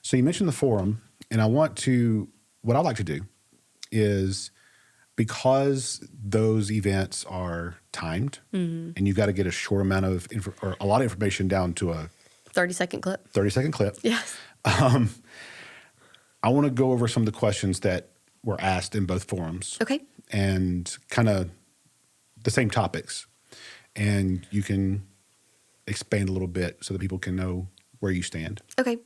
So you mentioned the forum, and what I'd like to do is, because those events are timed and you've got to get a short amount of or a lot of information down to a 30-second clip. 30-second clip. Yes. I want to go over some of the questions that were asked in both forums. Okay. And kind of the same topics. And you can expand a little bit so that people can know where you stand. Okay.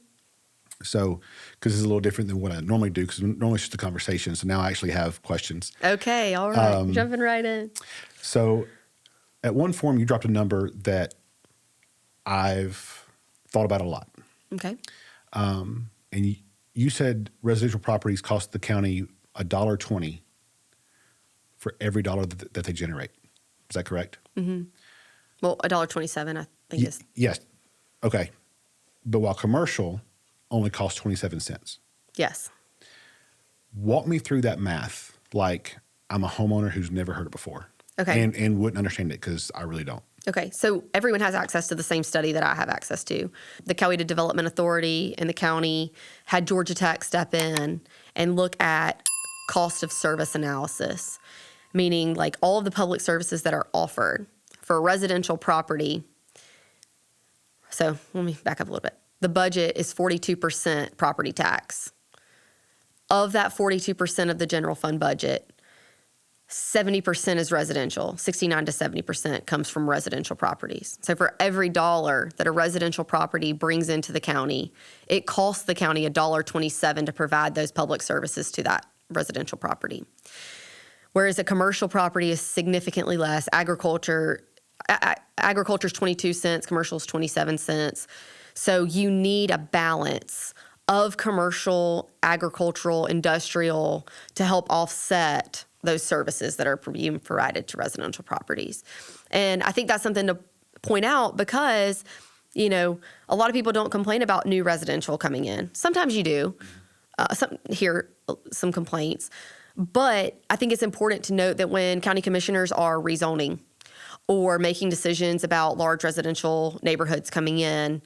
So, because this is a little different than what I normally do, because normally it's just a conversation. So now I actually have questions. Okay. All right. Jumping right in. So at one forum, you dropped a number that I've thought about a lot. Okay. And you said residential properties cost the county $1.20 for every dollar that they generate. Is that correct? Mm-hmm. Well, $1.27, I think is. Yes. Okay. But while commercial only costs 27 cents. Yes. Walk me through that math like I'm a homeowner who's never heard it before. Okay. And wouldn't understand it because I really don't. Okay, so everyone has access to the same study that I have access to. The Coweta Development Authority and the county had Georgia Tech step in and look at cost of service analysis, meaning like all of the public services that are offered for a residential property. So let me back up a little bit. The budget is 42% property tax. Of that 42% of the general fund budget, 70% is residential. 69 to 70% comes from residential properties. So for every dollar that a residential property brings into the county, it costs the county $1.27 to provide those public services to that residential property. Whereas a commercial property is significantly less. Agriculture is 22 cents, commercial is 27 cents. So you need a balance of commercial, agricultural, industrial to help offset those services that are being provided to residential properties. And I think that's something to point out because, you know, a lot of people don't complain about new residential coming in. Sometimes you do hear some complaints. But I think it's important to note that when county commissioners are rezoning or making decisions about large residential neighborhoods coming in,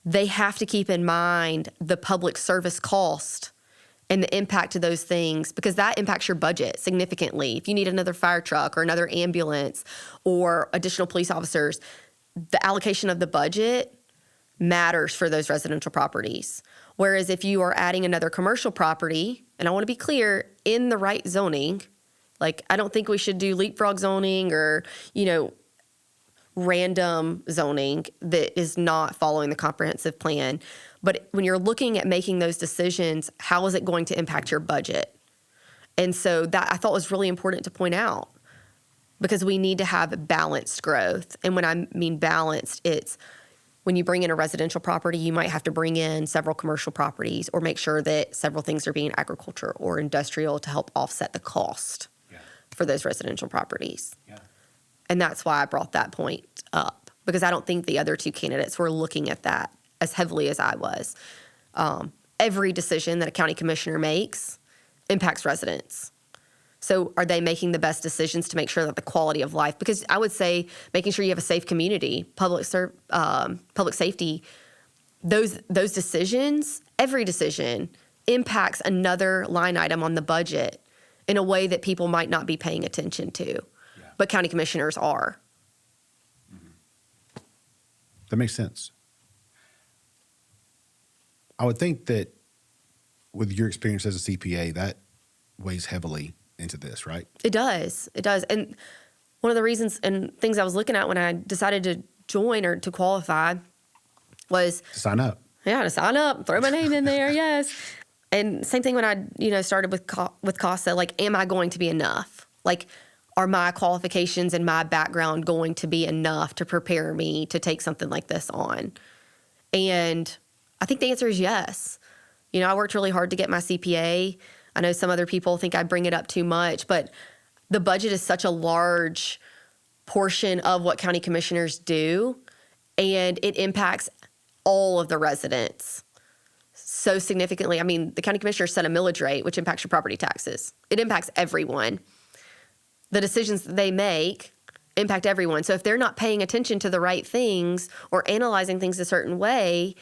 they have to keep in mind the public service cost and the impact of those things, because that impacts your budget significantly. If you need another fire truck or another ambulance or additional police officers, the allocation of the budget matters for those residential properties. Whereas if you are adding another commercial property, and I want to be clear, in the right zoning, like I don't think we should do leapfrog zoning or, you know, random zoning that is not following the comprehensive plan. But when you're looking at making those decisions, how is it going to impact your budget? And so that I thought was really important to point out, because we need to have balanced growth. And when I mean balanced, it's when you bring in a residential property, you might have to bring in several commercial properties or make sure that several things are being agriculture or industrial to help offset the cost for those residential properties. Yeah. And that's why I brought that point up, because I don't think the other two candidates were looking at that as heavily as I was. Every decision that a county commissioner makes impacts residents. So are they making the best decisions to make sure that the quality of life, because I would say making sure you have a safe community, public safety, those decisions, every decision impacts another line item on the budget in a way that people might not be paying attention to, but county commissioners are. That makes sense. I would think that with your experience as a CPA, that weighs heavily into this, right? It does. It does. And one of the reasons and things I was looking at when I decided to join or to qualify was to sign up. Yeah, to sign up, throw my name in there, yes. And same thing when I, started with CASA, like, am I going to be enough? Like, are my qualifications and my background going to be enough to prepare me to take something like this on? And I think the answer is yes. I worked really hard to get my CPA. I know some other people think I bring it up too much, but the budget is such a large portion of what county commissioners do, and it impacts all of the residents so significantly. I mean, the county commissioner set a millage rate, which impacts your property taxes. It impacts everyone. The decisions that they make impact everyone. So if they're not paying attention to the right things or analyzing things a certain way,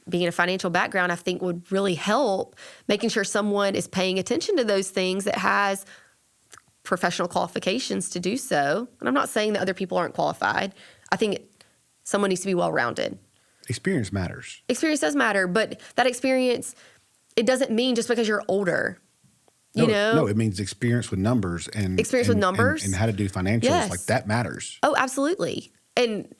being a financial background, I think would really help making sure someone is paying attention to those things that has professional qualifications to do so. And I'm not saying that other people aren't qualified. I think someone needs to be well-rounded. Experience matters. Experience does matter, but that experience, it doesn't mean just because you're older. No, it means experience with numbers and and how to do financials. Yes. Like that matters. Oh, absolutely. And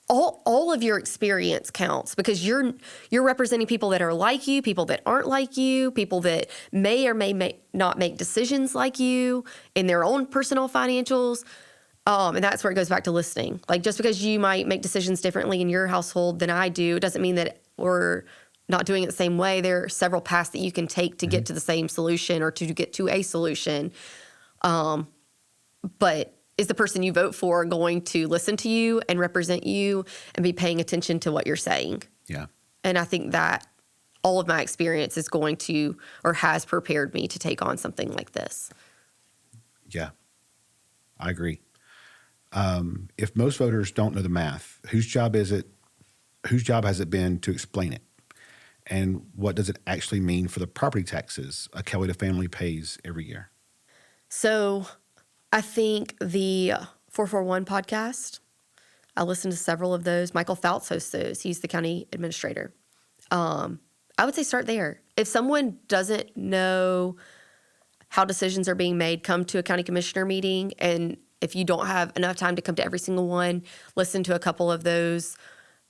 all of your experience counts because you're representing people that are like you, people that aren't like you, people that may or may not make decisions like you in their own personal financials. And that's where it goes back to listening. Like just because you might make decisions differently in your household than I do, it doesn't mean that we're not doing it the same way. There are several paths that you can take to get to the same solution or to get to a solution. But is the person you vote for going to listen to you and represent you and be paying attention to what you're saying? Yeah. And I think that all of my experience is going to or has prepared me to take on something like this. Yeah, I agree. If most voters don't know the math, whose job has it been to explain it? And what does it actually mean for the property taxes a Coweta family pays every year? So I think the 441 podcast, I listen to several of those. Michael Fouts hosts those. He's the county administrator. I would say start there. If someone doesn't know how decisions are being made, come to a county commissioner meeting. And if you don't have enough time to come to every single one, listen to a couple of those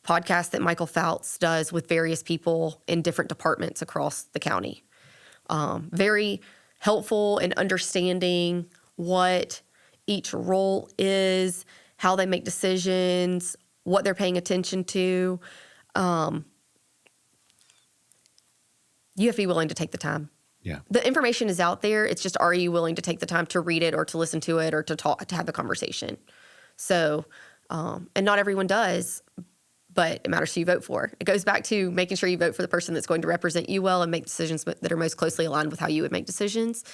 podcasts that Michael Fouts does with various people in different departments across the county. Very helpful in understanding what each role is, how they make decisions, what they're paying attention to. You have to be willing to take the time. Yeah. The information is out there. It's just, are you willing to take the time to read it or to listen to it or to talk, to have a conversation? So, and not everyone does, but it matters who you vote for. It goes back to making sure you vote for the person that's going to represent you well and make decisions that are most closely aligned with how you would make decisions.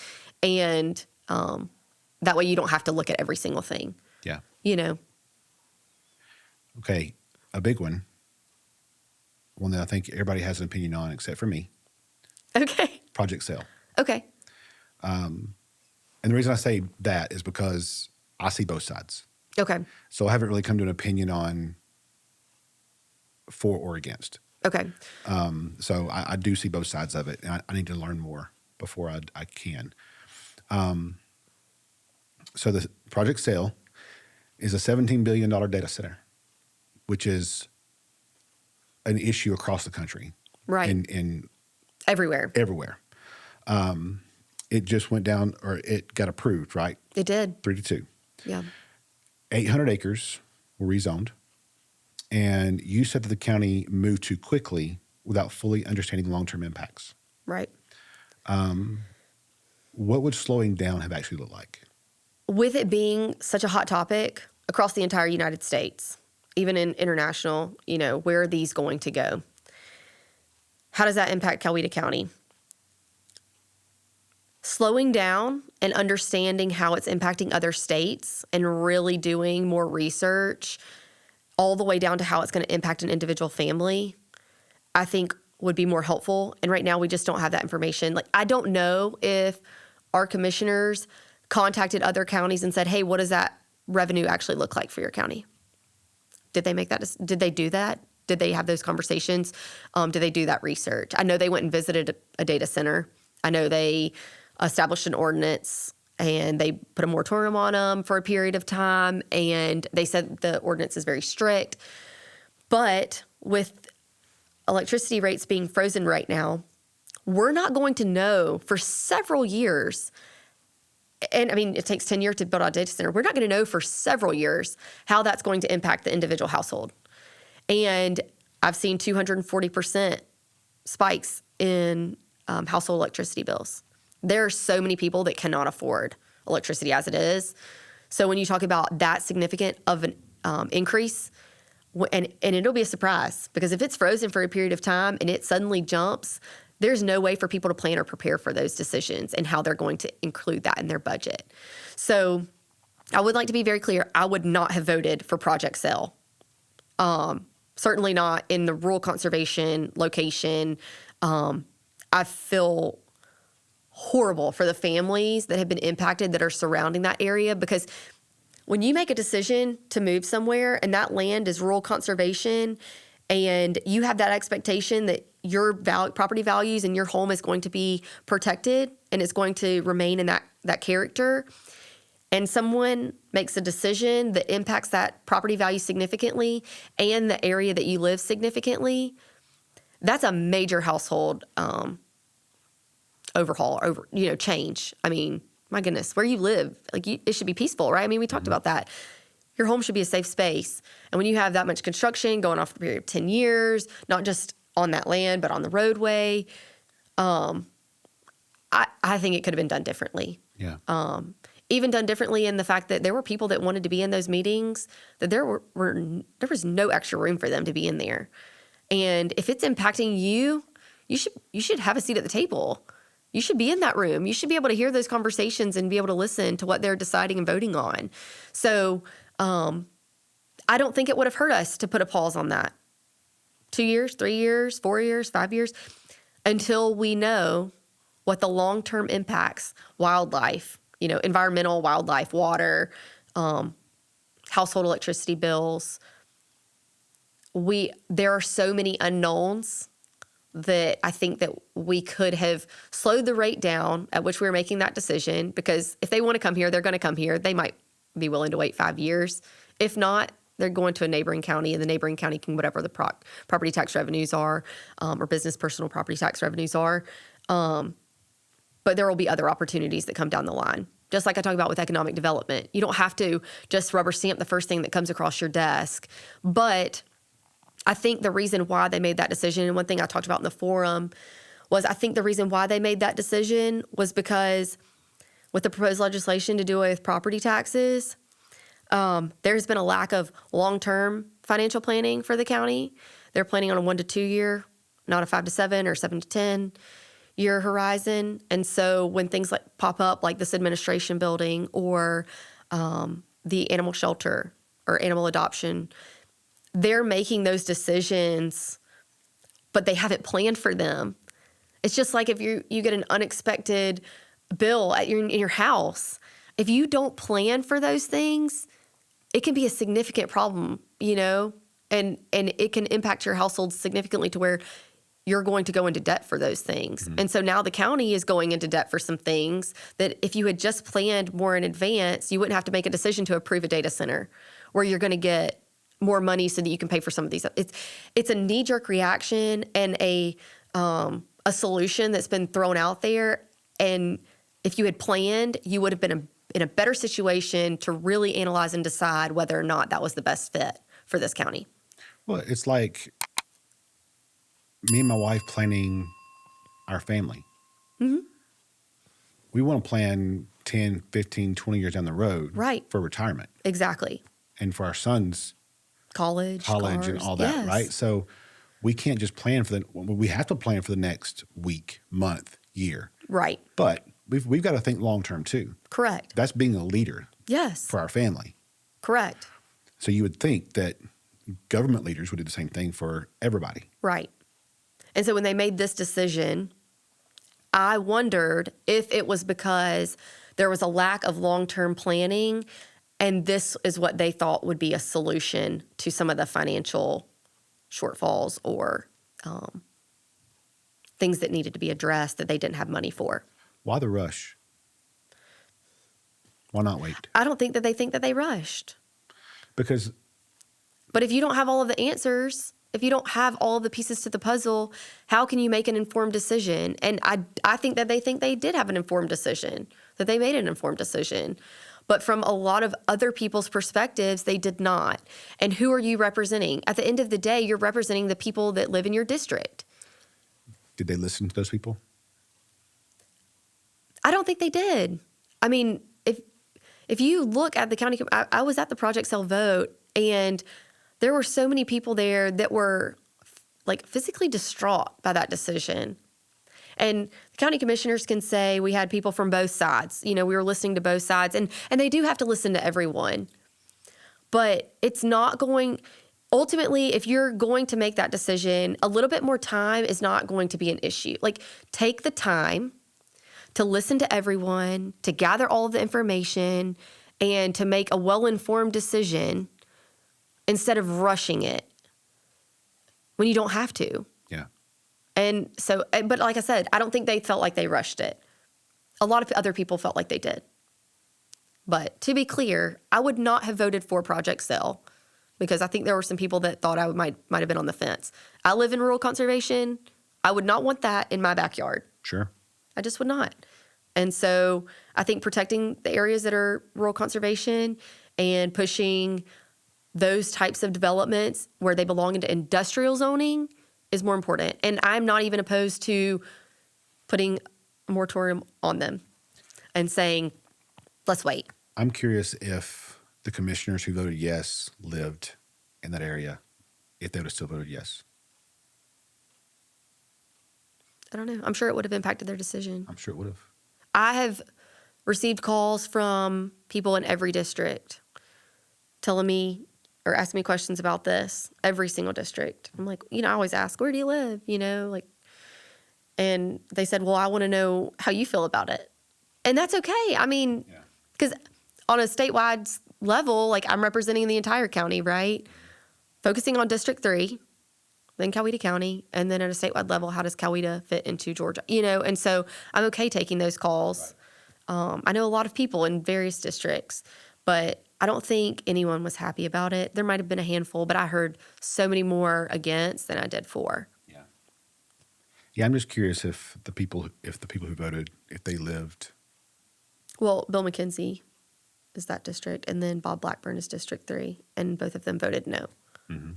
And that way you don't have to look at every single thing. Yeah. You know? Okay. A big one that I think everybody has an opinion on except for me. Okay. Project sale. Okay. And the reason I say that is because I see both sides. Okay. So I haven't really come to an opinion on for or against. Okay. So I do see both sides of it, and I need to learn more before I can. So the project sale is a $17 billion data center, which is an issue across the country. Right. In everywhere. It just went down, or it got approved, right? It did. 3-2. Yeah. 800 acres were rezoned. And you said that the county moved too quickly without fully understanding long-term impacts. Right. What would slowing down have actually looked like? With it being such a hot topic across the entire United States, even in international, where are these going to go? How does that impact Coweta County? Slowing down and understanding how it's impacting other states and really doing more research all the way down to how it's going to impact an individual family, I think would be more helpful. And right now we just don't have that information. Like, I don't know if our commissioners contacted other counties and said, hey, what does that revenue actually look like for your county? Did they make that? Did they do that? Did they have those conversations? Did they do that research? I know they went and visited a data center. I know they established an ordinance and they put a moratorium on them for a period of time. And they said the ordinance is very strict. But with electricity rates being frozen right now, we're not going to know for several years. And I mean, it takes 10 years to build out a data center. We're not going to know for several years how that's going to impact the individual household. And I've seen 240% spikes in household electricity bills. There are so many people that cannot afford electricity as it is. So when you talk about that significant of an increase, and it'll be a surprise, because if it's frozen for a period of time and it suddenly jumps, there's no way for people to plan or prepare for those decisions and how they're going to include that in their budget. So I would like to be very clear. I would not have voted for Project Sale. certainly not in the rural conservation location. I feel horrible for the families that have been impacted that are surrounding that area, because when you make a decision to move somewhere and that land is rural conservation and you have that expectation that your property values and your home is going to be protected and it's going to remain in that character, and someone makes a decision that impacts that property value significantly and the area that you live significantly, that's a major household overhaul, change. I mean, my goodness, where you live, it should be peaceful, right? I mean, we talked about that. Your home should be a safe space. And when you have that much construction going off for a period of 10 years, not just on that land, but on the roadway, I think it could have been done differently. Yeah. Even done differently in the fact that there were people that wanted to be in those meetings, that there was no extra room for them to be in there. And if it's impacting you, you should have a seat at the table. You should be in that room. You should be able to hear those conversations and be able to listen to what they're deciding and voting on. So I don't think it would have hurt us to put a pause on that. 2 years, 3 years, 4 years, 5 years, until we know what the long-term impacts, wildlife, environmental, wildlife, water, household electricity bills. There are so many unknowns that I think that we could have slowed the rate down at which we were making that decision, because if they want to come here, they're going to come here. They might be willing to wait 5 years. If not, they're going to a neighboring county, and the neighboring county can whatever the property tax revenues are, or business personal property tax revenues are. But there will be other opportunities that come down the line. Just like I talk about with economic development. You don't have to just rubber stamp the first thing that comes across your desk. But I think the reason why they made that decision, and one thing I talked about in the forum, was I think the reason why they made that decision was because with the proposed legislation to do away with property taxes, there's been a lack of long-term financial planning for the county. They're planning on a 1 to 2 year, not a 5 to 7 or 7 to 10 year horizon. And so when things like pop up, like this administration building or the animal shelter or animal adoption, they're making those decisions, but they haven't planned for them. It's just like if you get an unexpected bill in your house. If you don't plan for those things, it can be a significant problem, and it can impact your household significantly to where you're going to go into debt for those things. Mm-hmm. And so now the county is going into debt for some things that if you had just planned more in advance, you wouldn't have to make a decision to approve a data center where you're going to get more money so that you can pay for some of these. It's a knee-jerk reaction and a solution that's been thrown out there. And if you had planned, you would have been in a better situation to really analyze and decide whether or not that was the best fit for this county. Well, it's like me and my wife planning our family. Mm-hmm. We want to plan 10, 15, 20 years down the road for retirement. Exactly. And for our sons' college cars, and all that, right? So we can't just plan we have to plan for the next week, month, year. Right. But we've got to think long-term too. Correct. That's being a leader. Yes. For our family. Correct. So you would think that government leaders would do the same thing for everybody. Right. And so when they made this decision, I wondered if it was because there was a lack of long-term planning, and this is what they thought would be a solution to some of the financial shortfalls or things that needed to be addressed that they didn't have money for. Why the rush? Why not wait? I don't think that they rushed. But if you don't have all of the answers, if you don't have all of the pieces to the puzzle, how can you make an informed decision? And I think that they did have an informed decision, that they made an informed decision. But from a lot of other people's perspectives, they did not. And who are you representing? At the end of the day, you're representing the people that live in your district. Did they listen to those people? I don't think they did. I mean, if you look at the county, I was at the project sale vote, and there were so many people there that were like physically distraught by that decision. And the county commissioners can say we had people from both sides. We were listening to both sides, and they do have to listen to everyone. But it's not going ultimately, if you're going to make that decision, a little bit more time is not going to be an issue. Like, take the time to listen to everyone, to gather all of the information, and to make a well-informed decision instead of rushing it when you don't have to. Yeah. And so, but like I said, I don't think they felt like they rushed it. A lot of other people felt like they did. But to be clear, I would not have voted for Project Sale because I think there were some people that thought I might have been on the fence. I live in rural conservation. I would not want that in my backyard. Sure. I just would not. And so I think protecting the areas that are rural conservation and pushing those types of developments where they belong into industrial zoning is more important. And I'm not even opposed to putting a moratorium on them and saying, let's wait. I'm curious if the commissioners who voted yes lived in that area, if they would have still voted yes. I don't know. I'm sure it would have impacted their decision. I'm sure it would have. I have received calls from people in every district telling me or asking me questions about this, every single district. I'm like, I always ask, where do you live? And they said, well, I want to know how you feel about it. And that's okay. I mean, because on a statewide level, like I'm representing the entire county, right? Focusing on District 3, then Coweta County, and then at a statewide level, how does Coweta fit into Georgia? And so I'm okay taking those calls. Right. I know a lot of people in various districts, but I don't think anyone was happy about it. There might have been a handful, but I heard so many more against than I did for. Yeah. Yeah, I'm just curious if the people who voted, if they lived. Well, Bill McKenzie is that district, and then Bob Blackburn is District 3, and both of them voted no. Mm-hmm.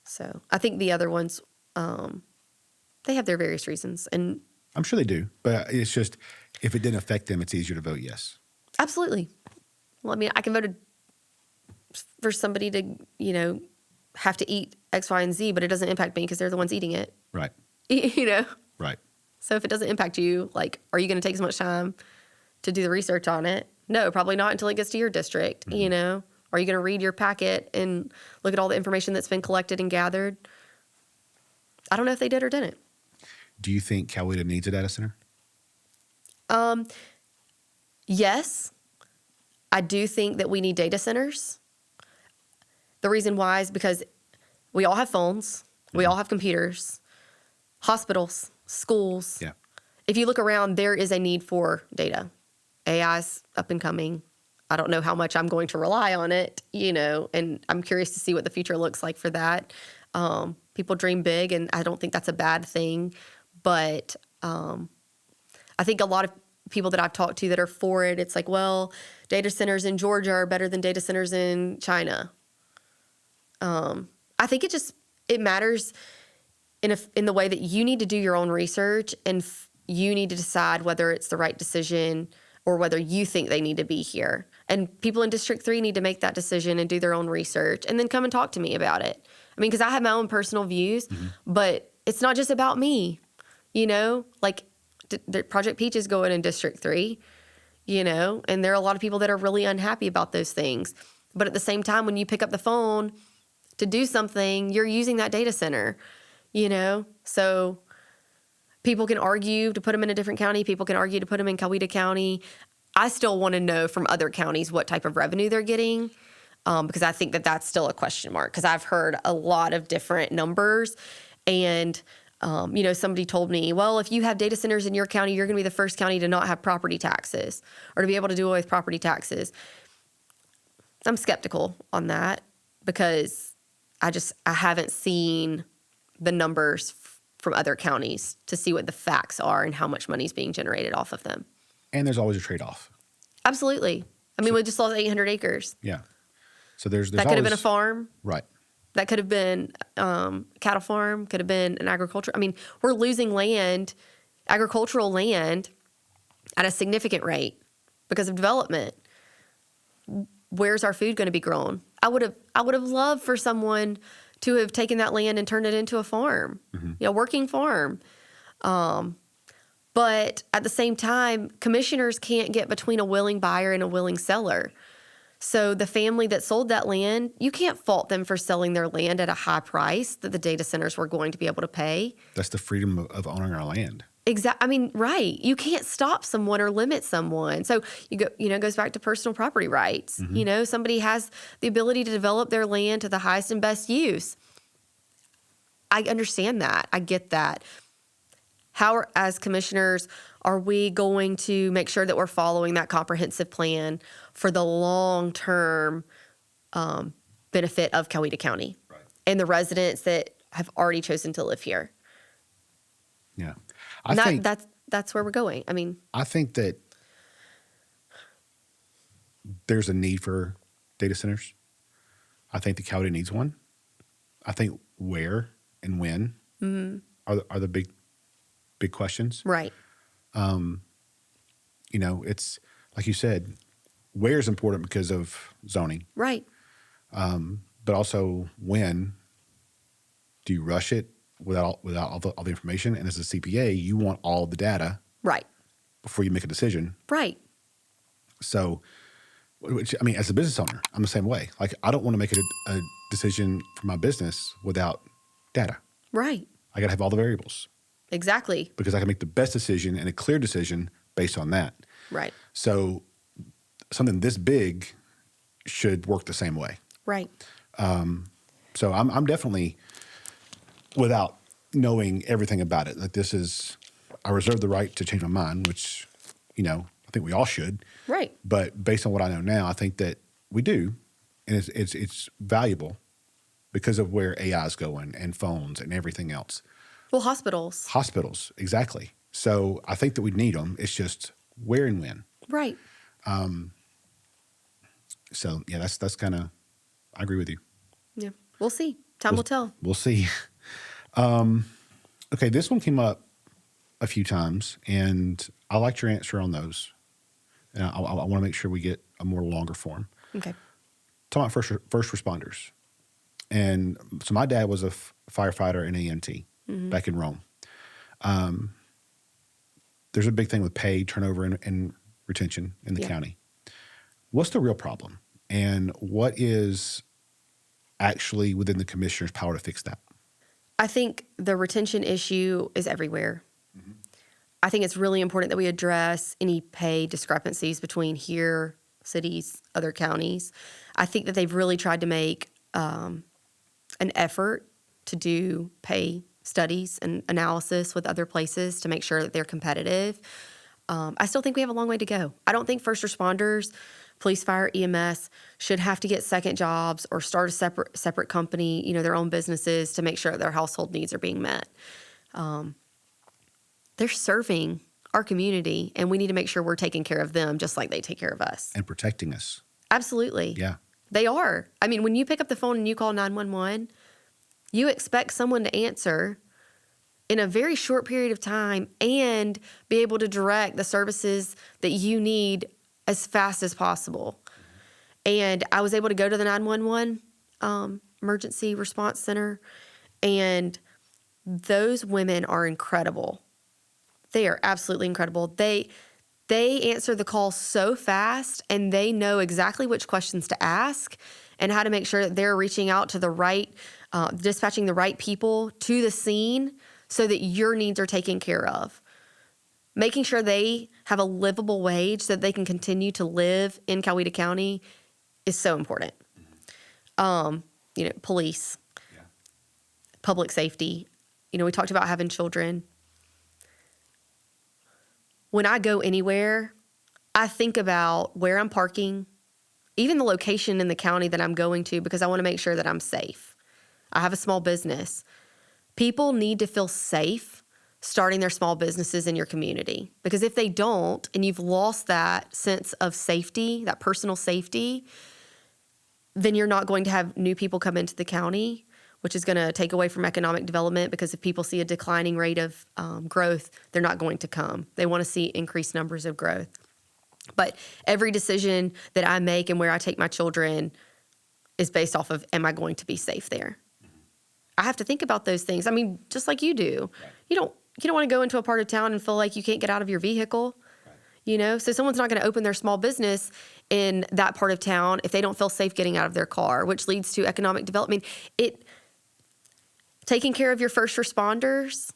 So I think the other ones, they have their various reasons. And I'm sure they do, but it's just, if it didn't affect them, it's easier to vote yes. Absolutely. Well, I mean, I can vote for somebody to, have to eat X, Y, and Z, but it doesn't impact me because they're the ones eating it. Right. Right. So if it doesn't impact you, like, are you going to take as much time to do the research on it? No, probably not until it gets to your district, Are you going to read your packet and look at all the information that's been collected and gathered? I don't know if they did or didn't. Do you think Coweta needs a data center? Yes. I do think that we need data centers. The reason why is because we all have phones. We all have computers. Hospitals, schools. Yeah. If you look around, there is a need for data. AI's up and coming. I don't know how much I'm going to rely on it, and I'm curious to see what the future looks like for that. People dream big, and I don't think that's a bad thing. But I think a lot of people that I've talked to that are for it, it's like, well, data centers in Georgia are better than data centers in China. I think it matters in the way that you need to do your own research, and you need to decide whether it's the right decision or whether you think they need to be here. And people in District 3 need to make that decision and do their own research and then come and talk to me about it. I mean, because I have my own personal views, but it's not just about me, Like, Project Peach is going in District 3, and there are a lot of people that are really unhappy about those things. But at the same time, when you pick up the phone to do something, you're using that data center, So people can argue to put them in a different county. People can argue to put them in Coweta County. I still want to know from other counties what type of revenue they're getting, because I think that that's still a question mark, because I've heard a lot of different numbers. And, somebody told me, well, if you have data centers in your county, you're going to be the first county to not have property taxes or to be able to do away with property taxes. I'm skeptical on that because I haven't seen the numbers from other counties to see what the facts are and how much money is being generated off of them. And there's always a trade-off. Absolutely. I mean, we just lost 800 acres. Yeah. So there's that could have been a farm. Right. That could have been cattle farm, could have been an agriculture. I mean, we're losing land, agricultural land, at a significant rate because of development. Where's our food going to be grown? I would have loved for someone to have taken that land and turned it into a farm, working farm. But at the same time, commissioners can't get between a willing buyer and a willing seller. So the family that sold that land, you can't fault them for selling their land at a high price that the data centers were going to be able to pay. That's the freedom of owning our land. I mean, right. You can't stop someone or limit someone. So it goes back to personal property rights. Somebody has the ability to develop their land to the highest and best use. I understand that. I get that. How, as commissioners, are we going to make sure that we're following that comprehensive plan for the long-term benefit of Coweta County and the residents that have already chosen to live here? Yeah. I think that's where we're going. I mean, I think that there's a need for data centers. I think the Coweta needs one. I think where and when are the big questions. right. It's like you said, where is important because of zoning, Right. but also when do you rush it without all the information? And as a CPA, you want all the data Right. before you make a decision. Right. So, as a business owner, I'm the same way. Like, I don't want to make a decision for my business without data. Right. I got to have all the variables Exactly. because I can make the best decision and a clear decision based on that. Right. So, something this big should work the same way. Right. So, I'm definitely, without knowing everything about it, like I reserve the right to change my mind, which, I think we all should. Right. But based on what I know now, I think that we do, and it's valuable because of where AI is going and phones and everything else. Well, hospitals. Hospitals, exactly. So I think that we need them. It's just where and when. Right. So yeah, that's kind of. I agree with you. Yeah. We'll see. Time will tell. We'll see. Okay, this one came up a few times, and I liked your answer on those. And I want to make sure we get a more longer form. Okay. Talking about first responders. And so my dad was a firefighter and EMT back in Rome. There's a big thing with pay, turnover, and retention in the county. What's the real problem? And what is actually within the commissioner's power to fix that? I think the retention issue is everywhere. I think it's really important that we address any pay discrepancies between here, cities, other counties. I think that they've really tried to make an effort to do pay studies and analysis with other places to make sure that they're competitive. I still think we have a long way to go. I don't think first responders, police, fire, EMS should have to get second jobs or start a separate company, their own businesses to make sure their household needs are being met. They're serving our community, and we need to make sure we're taking care of them just like they take care of us. And protecting us. Absolutely. Yeah. They are. I mean, when you pick up the phone and you call 911, you expect someone to answer in a very short period of time and be able to direct the services that you need as fast as possible. And I was able to go to the 911 emergency response center, and those women are incredible. They are absolutely incredible. They answer the call so fast, and they know exactly which questions to ask and how to make sure that they're reaching out to the right, dispatching the right people to the scene so that your needs are taken care of. Making sure they have a livable wage so that they can continue to live in Coweta County is so important. Police, public safety. We talked about having children. When I go anywhere, I think about where I'm parking, even the location in the county that I'm going to, because I want to make sure that I'm safe. I have a small business. People need to feel safe starting their small businesses in your community, because if they don't, and you've lost that sense of safety, that personal safety, then you're not going to have new people come into the county, which is going to take away from economic development, because if people see a declining rate of growth, they're not going to come. They want to see increased numbers of growth. But every decision that I make and where I take my children is based off of, am I going to be safe there? I have to think about those things. I mean, just like you do. Right. You don't want to go into a part of town and feel like you can't get out of your vehicle. Right. So someone's not going to open their small business in that part of town if they don't feel safe getting out of their car, which leads to economic development. Taking care of your first responders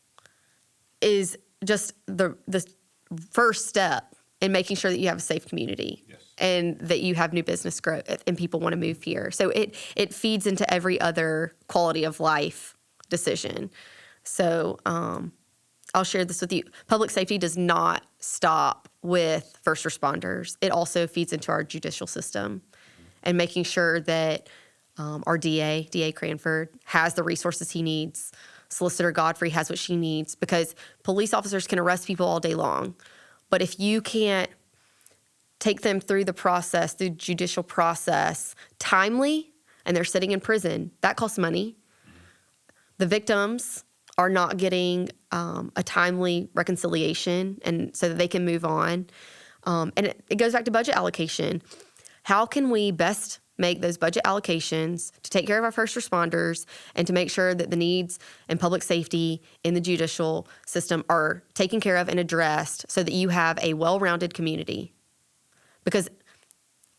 is just the first step in making sure that you have a safe community. Yes. And that you have new business growth and people want to move here. So it feeds into every other quality of life decision. So I'll share this with you. Public safety does not stop with first responders. It also feeds into our judicial system and making sure that our DA Cranford, has the resources he needs. Solicitor Godfrey has what she needs, because police officers can arrest people all day long. But if you can't take them through the judicial process timely, and they're sitting in prison, that costs money. The victims are not getting a timely reconciliation, and so that they can move on. And it goes back to budget allocation. How can we best make those budget allocations to take care of our first responders and to make sure that the needs and public safety in the judicial system are taken care of and addressed so that you have a well-rounded community? Because,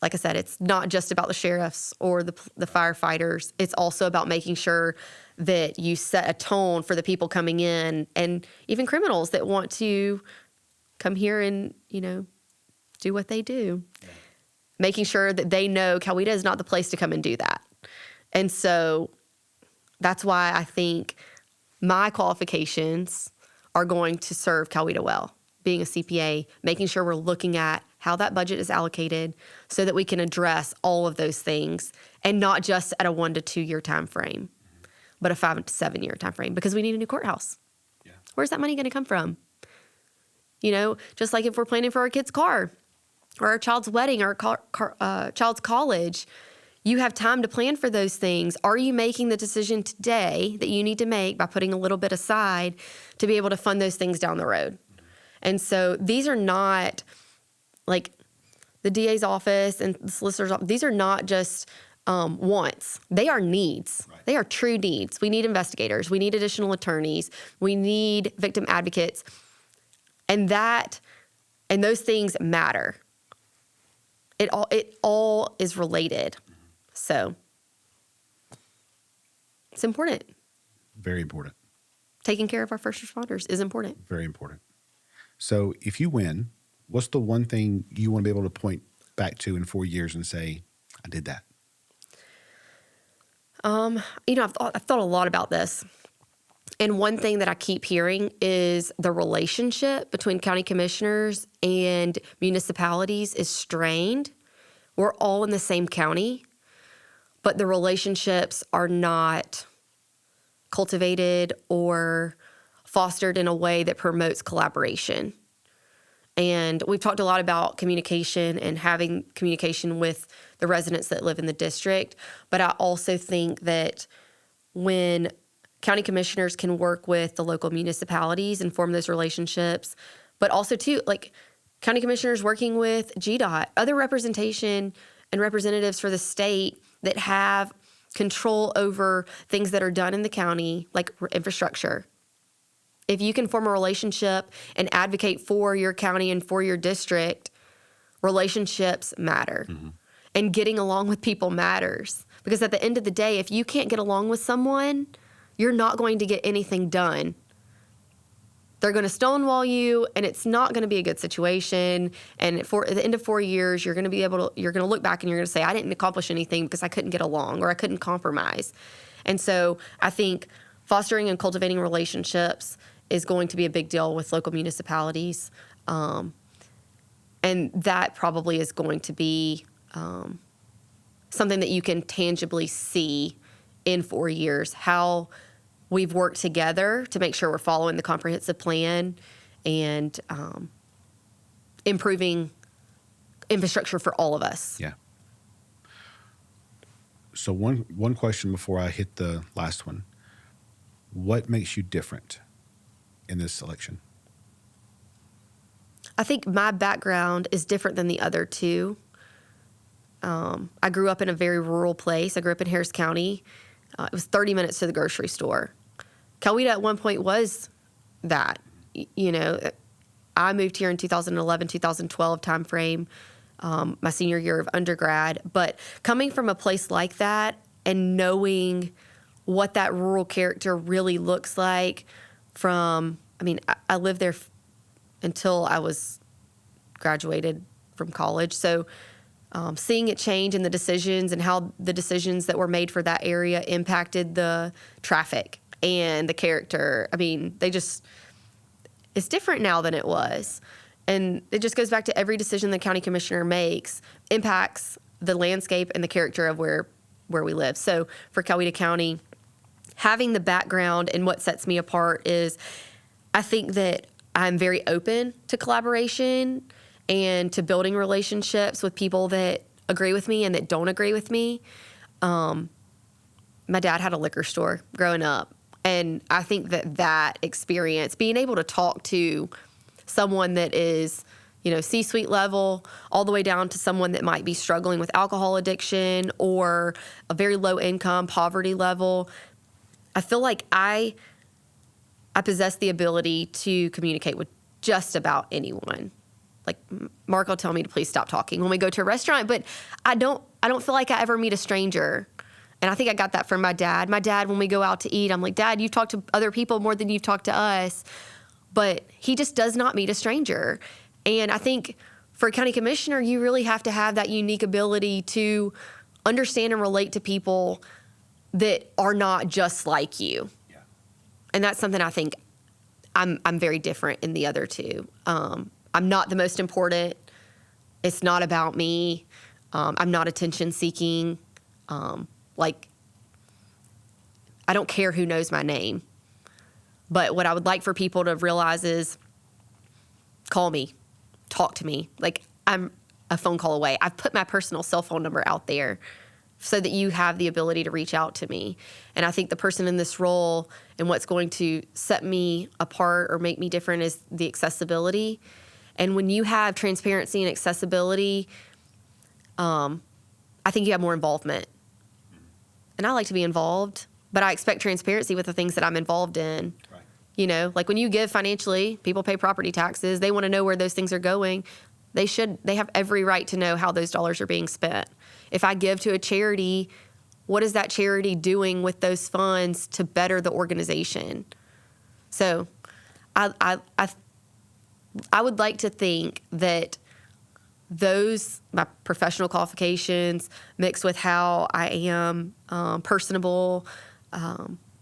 like I said, it's not just about the sheriffs or the firefighters. It's also about making sure that you set a tone for the people coming in, and even criminals that want to come here and, do what they do. Yeah. Making sure that they know Coweta is not the place to come and do that. And so that's why I think my qualifications are going to serve Coweta well. Being a CPA, making sure we're looking at how that budget is allocated so that we can address all of those things, and not just at a 1 to 2 year time frame, but a 5 to 7 year time frame, because we need a new courthouse. Yeah. Where's that money going to come from? Just like if we're planning for our kid's car or our child's wedding or our child's college, you have time to plan for those things. Are you making the decision today that you need to make by putting a little bit aside to be able to fund those things down the road? And so these are not like the DA's office and the solicitor's office. These are not just wants. They are needs. Right. They are true needs. We need investigators. We need additional attorneys. We need victim advocates. And those things matter. It all is related. So it's important. Very important. Taking care of our first responders is important. Very important. So if you win, what's the one thing you want to be able to point back to in 4 years and say, I did that? I've thought a lot about this. And one thing that I keep hearing is the relationship between county commissioners and municipalities is strained. We're all in the same county, but the relationships are not cultivated or fostered in a way that promotes collaboration. And we've talked a lot about communication and having communication with the residents that live in the district. But I also think that when county commissioners can work with the local municipalities and form those relationships, but also too, like county commissioners working with GDOT, other representation and representatives for the state that have control over things that are done in the county, like infrastructure. If you can form a relationship and advocate for your county and for your district, relationships matter. Mm-hmm. And getting along with people matters. Because at the end of the day, if you can't get along with someone, you're not going to get anything done. They're going to stonewall you, and it's not going to be a good situation. And at the end of 4 years, you're going to look back and you're going to say, I didn't accomplish anything because I couldn't get along or I couldn't compromise. And so I think fostering and cultivating relationships is going to be a big deal with local municipalities. And that probably is going to be something that you can tangibly see in 4 years, how we've worked together to make sure we're following the comprehensive plan and improving infrastructure for all of us. Yeah. So one question before I hit the last one. What makes you different in this election? I think my background is different than the other two. I grew up in a very rural place. I grew up in Harris County. It was 30 minutes to the grocery store. Coweta at one point was that, I moved here in 2011, 2012 timeframe, my senior year of undergrad. But coming from a place like that and knowing what that rural character really looks like I lived there until I was graduated from college. So seeing it change and the decisions and how the decisions that were made for that area impacted the traffic and the character. It's different now than it was. And it just goes back to every decision the county commissioner makes impacts the landscape and the character of where we live. So for Coweta County, having the background and what sets me apart is I think that I'm very open to collaboration and to building relationships with people that agree with me and that don't agree with me. My dad had a liquor store growing up, and I think that experience, being able to talk to someone that is, C-suite level, all the way down to someone that might be struggling with alcohol addiction or a very low income poverty level, I feel like I possess the ability to communicate with just about anyone. Like Mark will tell me to please stop talking when we go to a restaurant, but I don't feel like I ever meet a stranger. And I think I got that from my dad. My dad, when we go out to eat, I'm like, Dad, you've talked to other people more than you've talked to us. But he just does not meet a stranger. And I think for a county commissioner, you really have to have that unique ability to understand and relate to people that are not just like you. Yeah. And that's something I think I'm very different in the other two. I'm not the most important. It's not about me. I'm not attention seeking. I don't care who knows my name. But what I would like for people to realize is call me, talk to me. Like, I'm a phone call away. I've put my personal cell phone number out there so that you have the ability to reach out to me. And I think the person in this role and what's going to set me apart or make me different is the accessibility. And when you have transparency and accessibility, I think you have more involvement. And I like to be involved, but I expect transparency with the things that I'm involved in. Right. Like when you give financially, people pay property taxes. They want to know where those things are going. They have every right to know how those dollars are being spent. If I give to a charity, what is that charity doing with those funds to better the organization? So I would like to think that my professional qualifications mixed with how I am personable,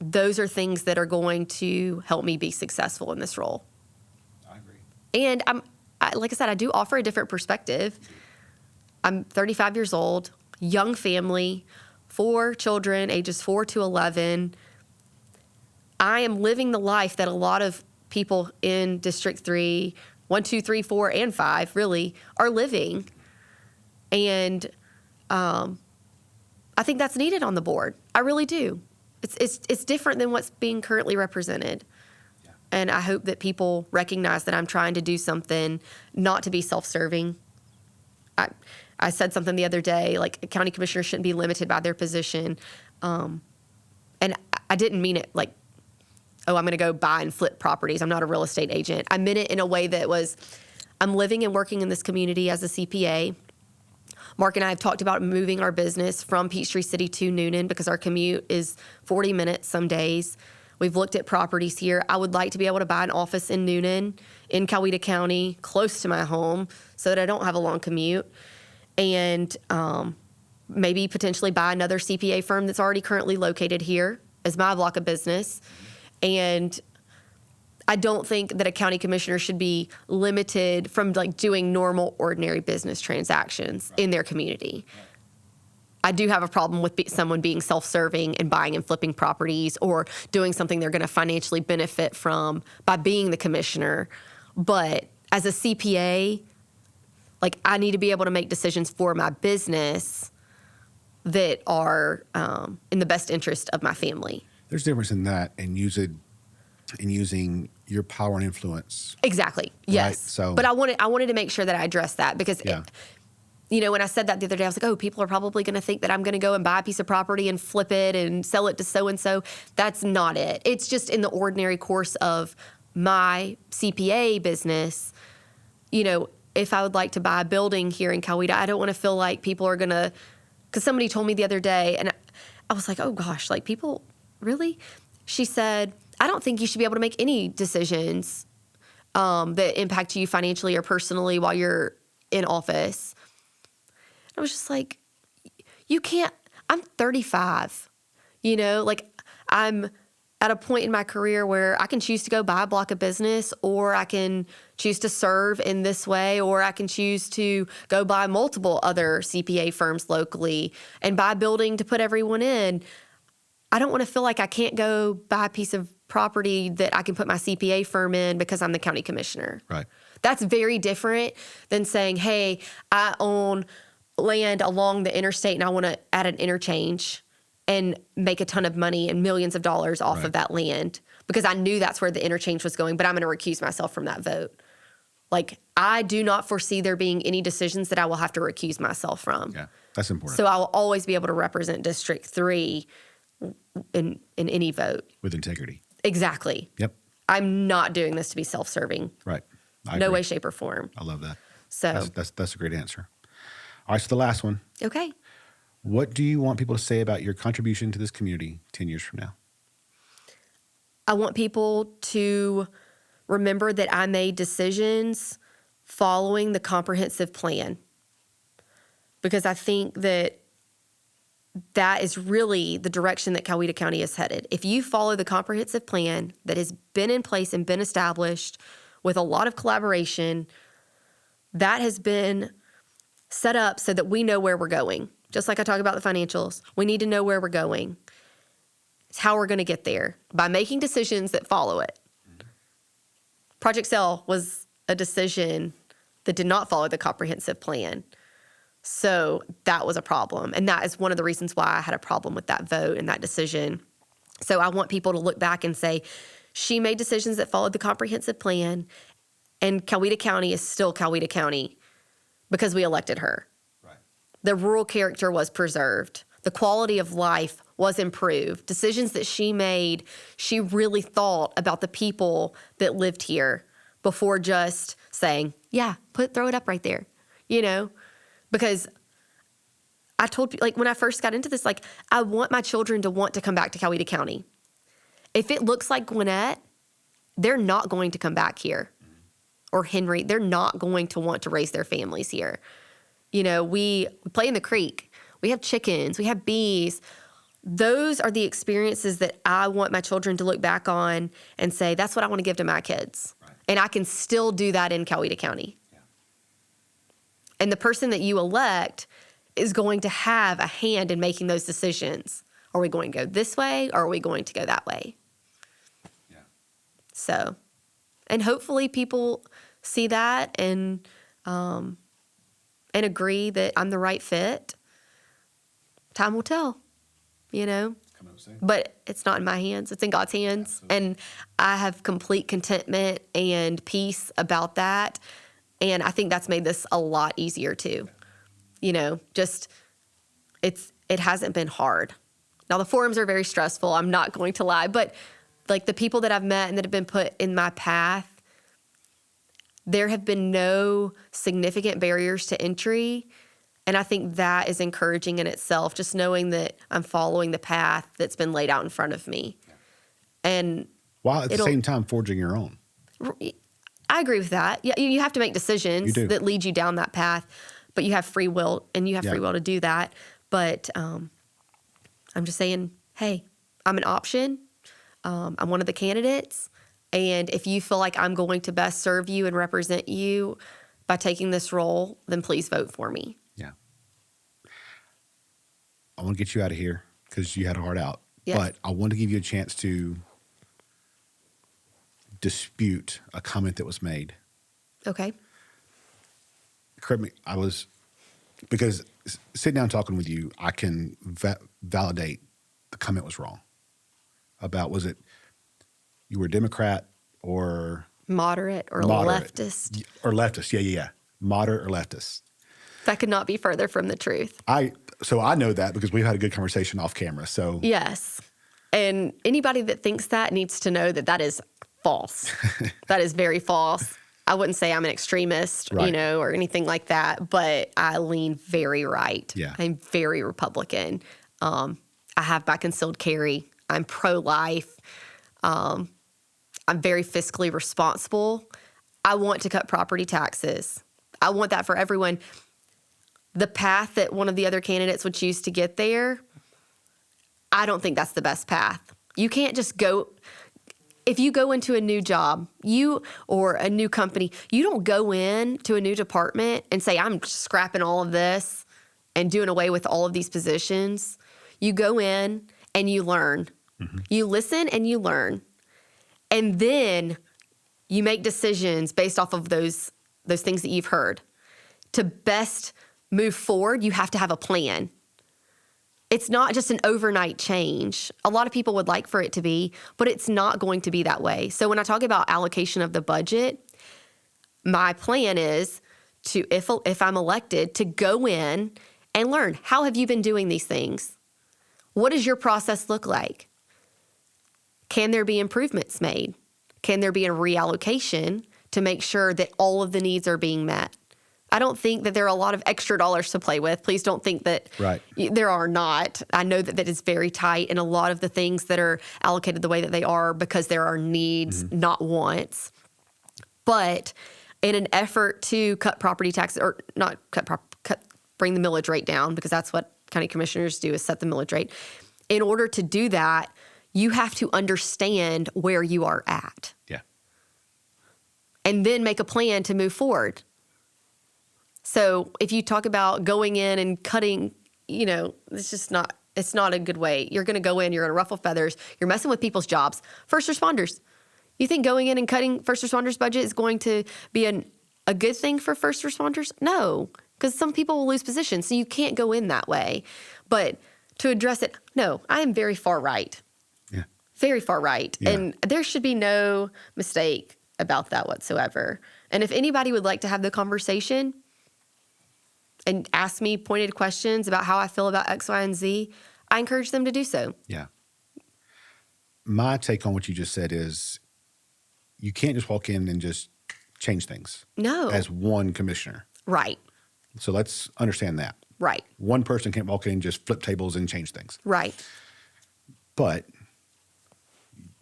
those are things that are going to help me be successful in this role. I agree. And like I said, I do offer a different perspective. I'm 35 years old, young family, 4 children, ages 4 to 11. I am living the life that a lot of people in District 3, 1, 2, 3, 4, and 5 really are living. And I think that's needed on the board. I really do. It's different than what's being currently represented. Yeah. And I hope that people recognize that I'm trying to do something not to be self-serving. I said something the other day, like a county commissioner shouldn't be limited by their position. And I didn't mean it like, oh, I'm going to go buy and flip properties. I'm not a real estate agent. I meant it in a way that was, I'm living and working in this community as a CPA. Mark and I have talked about moving our business from Peachtree City to Newnan because our commute is 40 minutes some days. We've looked at properties here. I would like to be able to buy an office in Newnan, in Coweta County, close to my home, so that I don't have a long commute. And maybe potentially buy another CPA firm that's already currently located here as my block of business. And I don't think that a county commissioner should be limited from like doing normal, ordinary business transactions in their community. I do have a problem with someone being self-serving and buying and flipping properties or doing something they're going to financially benefit from by being the commissioner. But as a CPA, like I need to be able to make decisions for my business that are in the best interest of my family. There's a difference in that and using your power and influence. Exactly. Yes. Right? So, but I wanted to make sure that I addressed that because, when I said that the other day, I was like, oh, people are probably going to think that I'm going to go and buy a piece of property and flip it and sell it to so-and-so. That's not it. It's just in the ordinary course of my CPA business, if I would like to buy a building here in Coweta, I don't want to feel like people are going to, because somebody told me the other day, and I was like, oh gosh, like people, really? She said, I don't think you should be able to make any decisions that impact you financially or personally while you're in office. I was just like, you can't, I'm 35, like I'm at a point in my career where I can choose to go buy a block of business, or I can choose to serve in this way, or I can choose to go buy multiple other CPA firms locally and buy a building to put everyone in. I don't want to feel like I can't go buy a piece of property that I can put my CPA firm in because I'm the county commissioner. Right. That's very different than saying, hey, I own land along the interstate and I want to add an interchange and make a ton of money and millions of dollars off of that land because I knew that's where the interchange was going, but I'm going to recuse myself from that vote. Like, I do not foresee there being any decisions that I will have to recuse myself from. Yeah, that's important. So I will always be able to represent District 3 in any vote. With integrity. Exactly. Yep. I'm not doing this to be self-serving. Right. No way, shape, or form. I love that. So that's a great answer. All right, so the last one. Okay. What do you want people to say about your contribution to this community 10 years from now? I want people to remember that I made decisions following the comprehensive plan, because I think that is really the direction that Coweta County is headed. If you follow the comprehensive plan that has been in place and been established with a lot of collaboration, that has been set up so that we know where we're going. Just like I talk about the financials, we need to know where we're going. It's how we're going to get there, by making decisions that follow it. Project Cell was a decision that did not follow the comprehensive plan. So that was a problem. And that is one of the reasons why I had a problem with that vote and that decision. So I want people to look back and say, she made decisions that followed the comprehensive plan, and Coweta County is still Coweta County because we elected her. Right. The rural character was preserved. The quality of life was improved. Decisions that she made, she really thought about the people that lived here before just saying, yeah, throw it up right there, Because I told people, like when I first got into this, like I want my children to want to come back to Coweta County. If it looks like Gwinnett, they're not going to come back here. Or Henry, they're not going to want to raise their families here. We play in the creek. We have chickens. We have bees. Those are the experiences that I want my children to look back on and say, that's what I want to give to my kids. Right. And I can still do that in Coweta County. Yeah. And the person that you elect is going to have a hand in making those decisions. Are we going to go this way, or are we going to go that way? Yeah. So, and hopefully people see that and agree that I'm the right fit. Time will tell, But it's not in my hands. It's in God's hands. Absolutely. And I have complete contentment and peace about that. And I think that's made this a lot easier too. Just it hasn't been hard. Now the forums are very stressful, I'm not going to lie, but like the people that I've met and that have been put in my path, there have been no significant barriers to entry. And I think that is encouraging in itself, just knowing that I'm following the path that's been laid out in front of me. And while at the same time forging your own. I agree with that. Yeah, you have to make decisions that lead you down that path, but you have free will, and you have free will to do that. But I'm just saying, hey, I'm an option. I'm one of the candidates. And if you feel like I'm going to best serve you and represent you by taking this role, then please vote for me. Yeah. I want to get you out of here because you had a hard out. Yes. But I want to give you a chance to dispute a comment that was made. Okay. Correct me. Because sitting down talking with you, I can validate the comment was wrong. Was it you were a Democrat or moderate or leftist? Or leftist, yeah. Moderate or leftist. That could not be further from the truth. So I know that because we've had a good conversation off camera. So yes. And anybody that thinks that needs to know that is false. That is very false. I wouldn't say I'm an extremist, Right. or anything like that, but I lean very right. Yeah. I'm very Republican. I have my concealed carry. I'm pro-life. I'm very fiscally responsible. I want to cut property taxes. I want that for everyone. The path that one of the other candidates would choose to get there, I don't think that's the best path. You can't just go. If you go into a new job, or a new company, you don't go in to a new department and say, I'm scrapping all of this and doing away with all of these positions. You go in and you learn. Mm-hmm. You listen and you learn. And then you make decisions based off of those things that you've heard. To best move forward, you have to have a plan. It's not just an overnight change. A lot of people would like for it to be, but it's not going to be that way. So when I talk about allocation of the budget, my plan is to, if I'm elected, to go in and learn. How have you been doing these things? What does your process look like? Can there be improvements made? Can there be a reallocation to make sure that all of the needs are being met? I don't think that there are a lot of extra dollars to play with. Please don't think that there are not. I know that is very tight, and a lot of the things that are allocated the way that they are because there are needs, not wants. But in an effort to cut property taxes, or not bring the millage rate down, because that's what county commissioners do, is set the millage rate. In order to do that, you have to understand where you are at. Yeah. And then make a plan to move forward. So if you talk about going in and cutting, it's not a good way. You're going to go in, you're going to ruffle feathers, you're messing with people's jobs. First responders. You think going in and cutting first responders' budget is going to be a good thing for first responders? No, because some people will lose positions, so you can't go in that way. But to address it, no, I am very far right. Yeah. Very far right. Yeah. And there should be no mistake about that whatsoever. And if anybody would like to have the conversation and ask me pointed questions about how I feel about X, Y, and Z, I encourage them to do so. Yeah. My take on what you just said is you can't just walk in and just change things. No. As one commissioner. Right. So let's understand that. Right. One person can't walk in and just flip tables and change things. Right. But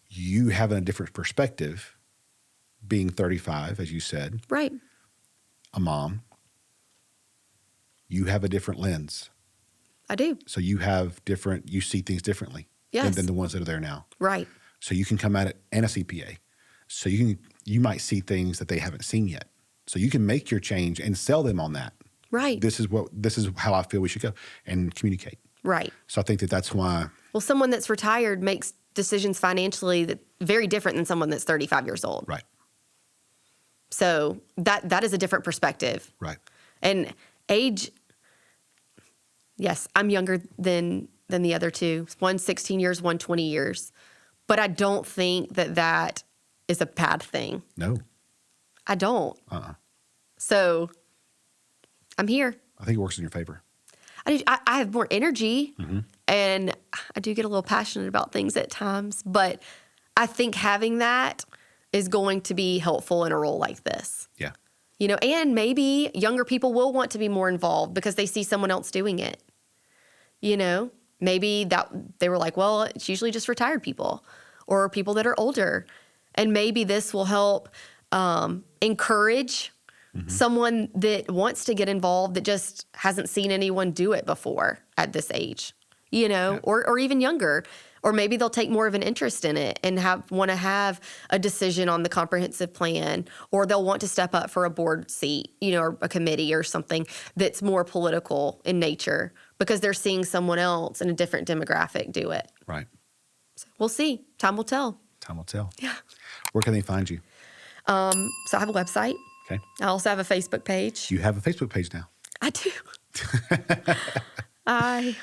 you having a different perspective, being 35, as you said. Right. A mom. You have a different lens. I do. So you see things differently than the ones that are there now. Right. So you can come at it, and a CPA. So you might see things that they haven't seen yet. So you can make your change and sell them on that. Right. This is how I feel we should go, and communicate. Right. So I think that's why. Well, someone that's retired makes decisions financially that very different than someone that's 35 years old. Right. So that is a different perspective. Right. And age, yes, I'm younger than the other two. One's 16 years, one 20 years. But I don't think that is a bad thing. No. I don't. So I'm here. I think it works in your favor. I have more energy, and I do get a little passionate about things at times. But I think having that is going to be helpful in a role like this. Yeah. And maybe younger people will want to be more involved because they see someone else doing it. Maybe that they were like, well, it's usually just retired people or people that are older. And maybe this will help encourage someone that wants to get involved that just hasn't seen anyone do it before at this age, or even younger. Or maybe they'll take more of an interest in it and want to have a decision on the comprehensive plan, or they'll want to step up for a board seat, or a committee or something that's more political in nature because they're seeing someone else in a different demographic do it. Right. So we'll see. Time will tell. Time will tell. Yeah. Where can they find you? So I have a website. Okay. I also have a Facebook page. You have a Facebook page now. I do. I'm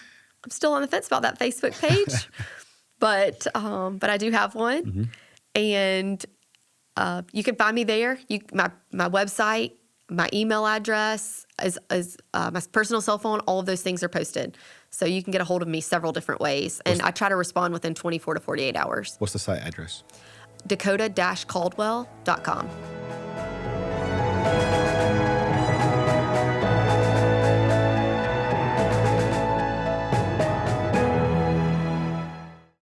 still on the fence about that Facebook page. But I do have one, and you can find me there. My website, my email address, is my personal cell phone. All of those things are posted, so you can get a hold of me several different ways. And I try to respond within 24 to 48 hours. What's the site address? dakota-caldwell.com.